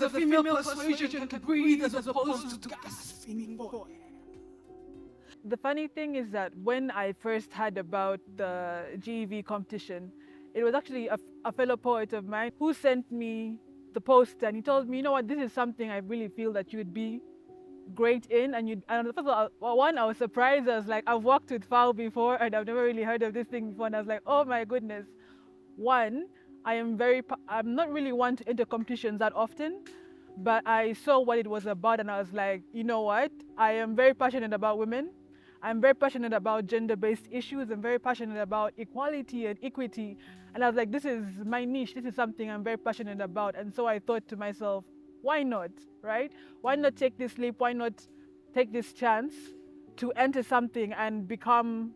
a female persuasion can breathe as opposed to gasping boy. The funny thing is that when I first heard about the GEV competition, it was actually a fellow poet of mine who sent me the post, and he told me, you know what, this is something I really feel that you would be great in. And first of all, one, I was surprised. I was like, I've worked with FAO before and I've never really heard of this thing before. And I was like, oh my goodness. One, I'm not really one to enter competitions that often, but I saw what it was about and I was like, you know what? I am very passionate about women. I'm very passionate about gender-based issues. I'm very passionate about equality and equity. And I was like, this is my niche. This is something I'm very passionate about. And so I thought to myself, why not, right? Why not take this leap? Why not take this chance to enter something and become,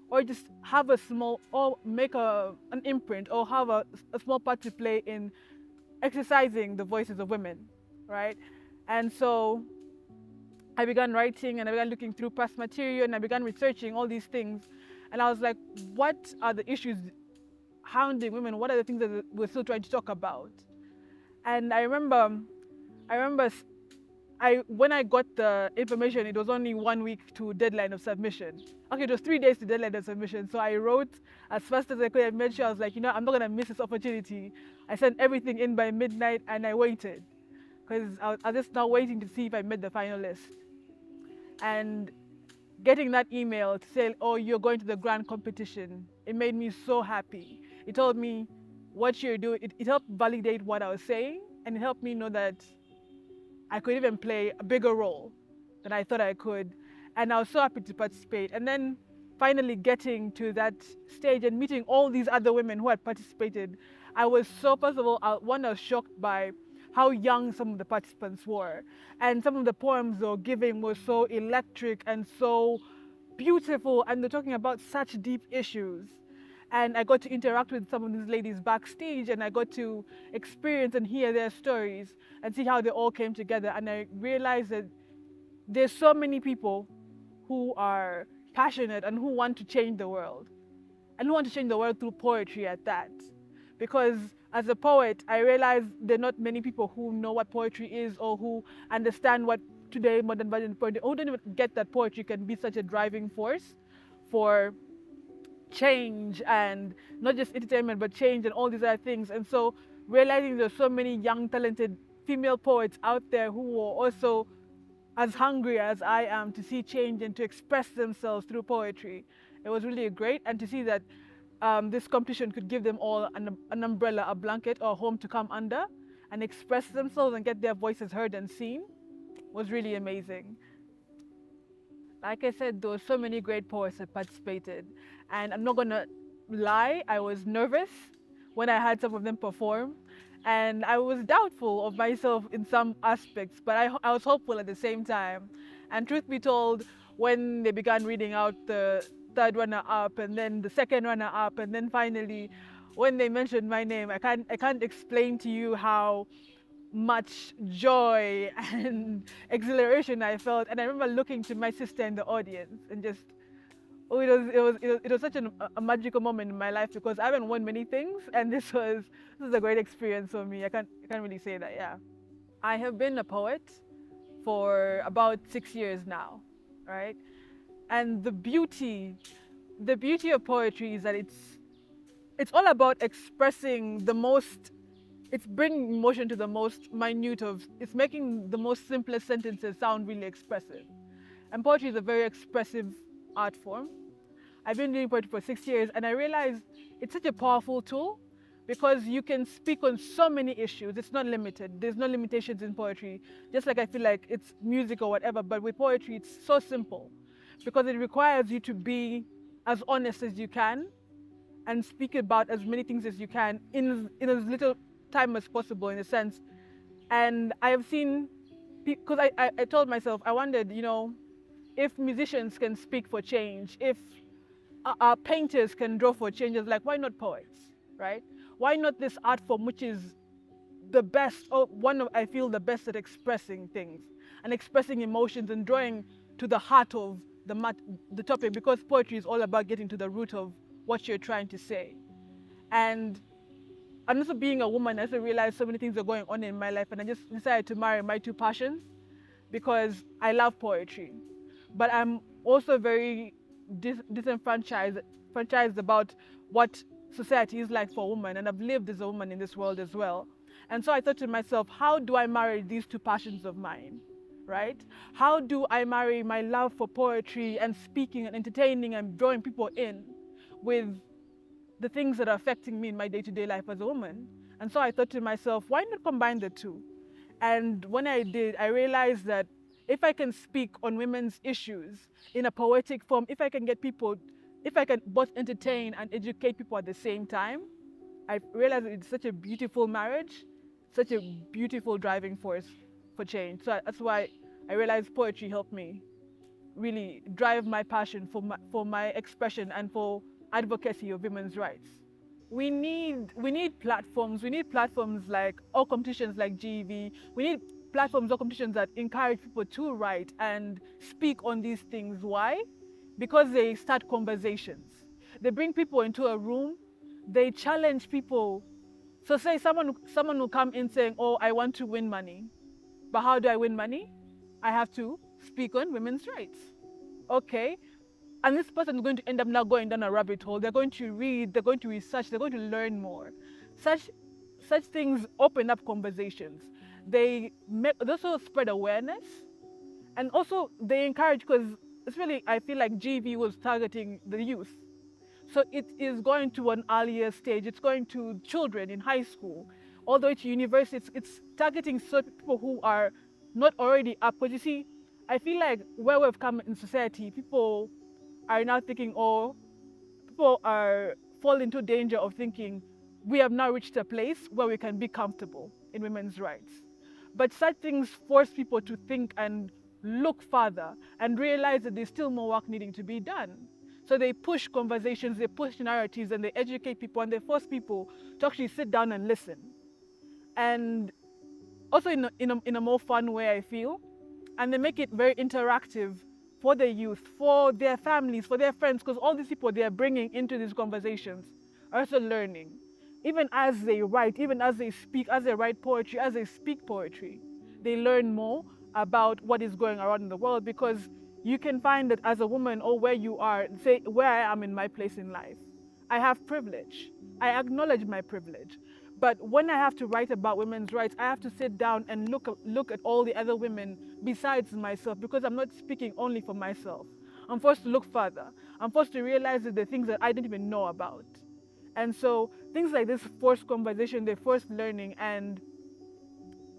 or just have a small, or make an imprint, or have a small part to play in exercising the voices of women, right? And so I began writing and I began looking through past material and I began researching all these things. And I was like, what are the issues hounding women? What are the things that we're still trying to talk about? And I remember when I got the information, it was only 1 week to deadline of submission. Okay, it was 3 days to deadline of submission. So I wrote as fast as I could. I made sure I was like, you know, I'm not gonna miss this opportunity. I sent everything in by midnight and I waited because I was just now waiting to see if I made the final list. And getting that email to say, oh, you're going to the grand competition, it made me so happy. It told me what you're doing. It helped validate what I was saying, and it helped me know that I could even play a bigger role than I thought I could. And I was so happy to participate. And then finally getting to that stage and meeting all these other women who had participated, I was so, first of all, I was shocked by how young some of the participants were. And some of the poems they were giving were so electric and so beautiful, and they're talking about such deep issues. And I got to interact with some of these ladies backstage, and I got to experience and hear their stories and see how they all came together. And I realized that there's so many people who are passionate and who want to change the world, and who want to change the world through poetry at that. Because as a poet, I realized there are not many people who know what poetry is or who understand what today modern version poetry, who don't even get that poetry can be such a driving force for change, and not just entertainment, but change and all these other things. And so realizing there's so many young, talented female poets out there who are also as hungry as I am to see change and to express themselves through poetry. It was really great, and to see that this competition could give them all an umbrella, a blanket, or a home to come under and express themselves and get their voices heard and seen was really amazing. Like I said, there were so many great poets that participated, and I'm not gonna lie, I was nervous when I had some of them perform, and I was doubtful of myself in some aspects, but I was hopeful at the same time. And truth be told, when they began reading out the third runner-up and then the second runner-up, and then finally when they mentioned my name, I can't explain to you how much joy and exhilaration I felt. And I remember looking to my sister in the audience and just, oh, it was such a magical moment in my life, because I haven't won many things, and this was a great experience for me. I can't really say that. Yeah, I have been a poet for about 6 years now, right? And the beauty of poetry is that it's all about expressing the most, it's bringing emotion to the most minute of, it's making the most simplest sentences sound really expressive. And poetry is a very expressive art form. I've been doing poetry for 6 years, and I realized it's such a powerful tool, because you can speak on so many issues. It's not limited. There's no limitations in poetry. Just like I feel like it's music or whatever, but with poetry, it's so simple, because it requires you to be as honest as you can and speak about as many things as you can in as little time as possible, in a sense. And I have seen, because I told myself, I wondered, you know, if musicians can speak for change, if painters can draw for changes, like, why not poets, right? Why not this art form, which is the best, or one of, I feel, the best at expressing things and expressing emotions and drawing to the heart of the topic, because poetry is all about getting to the root of what you're trying to say. And And also being a woman, I also realized so many things are going on in my life, and I just decided to marry my two passions because I love poetry, but I'm also very disenfranchised about what society is like for women, and I've lived as a woman in this world as well. And so I thought to myself, how do I marry these two passions of mine? Right? How do I marry my love for poetry and speaking and entertaining and drawing people in with the things that are affecting me in my day-to-day life as a woman? And so I thought to myself, why not combine the two? And when I did, I realized that if I can speak on women's issues in a poetic form, if I can get people, if I can both entertain and educate people at the same time, I realized that it's such a beautiful marriage, such a beautiful driving force for change. So that's why I realized poetry helped me really drive my passion for my expression and for advocacy of women's rights. We need platforms. We need platforms like or competitions like GEV. We need platforms or competitions that encourage people to write and speak on these things. Why? Because they start conversations. They bring people into a room. They challenge people. So say someone will come in saying, "Oh, I want to win money," but how do I win money? I have to speak on women's rights. Okay, and this person is going to end up now going down a rabbit hole. They're going to read, they're going to research, they're going to learn more. Such things open up conversations. They also spread awareness, and also they encourage, because it's really, I feel like GV was targeting the youth. So it is going to an earlier stage. It's going to children in high school, all the way to university. It's targeting certain people who are not already up. Because you see, I feel like where we've come in society, people are now thinking, oh, people are fall into danger of thinking we have now reached a place where we can be comfortable in women's rights. But such things force people to think and look further and realize that there's still more work needing to be done. So they push conversations, they push narratives, and they educate people, and they force people to actually sit down and listen. And also in a more fun way, I feel. And they make it very interactive for the youth, for their families, for their friends, because all these people they are bringing into these conversations are also learning. Even as they write, even as they speak, as they write poetry, as they speak poetry, they learn more about what is going around in the world, because you can find that as a woman, or where you are, say where I am in my place in life, I have privilege. I acknowledge my privilege. But when I have to write about women's rights, I have to sit down and look at all the other women besides myself, because I'm not speaking only for myself. I'm forced to look further. I'm forced to realize that there are things that I didn't even know about. And so things like this force conversation, they force learning, and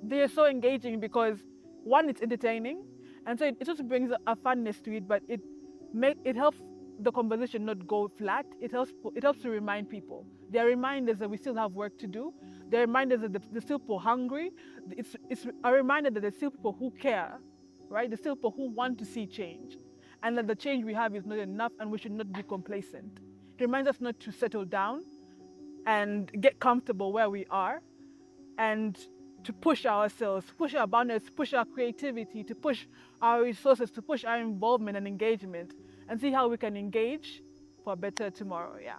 they are so engaging because, one, it's entertaining, and so it also brings a funness to it, but it helps the conversation not go flat. It helps to remind people. They're reminders that we still have work to do. They're reminders that there's still people hungry. It's a reminder that there's still people who care, right? There's still people who want to see change, and that the change we have is not enough, and we should not be complacent. It reminds us not to settle down and get comfortable where we are, and to push ourselves, push our boundaries, push our creativity, to push our resources, to push our involvement and engagement, and see how we can engage for a better tomorrow. Yeah.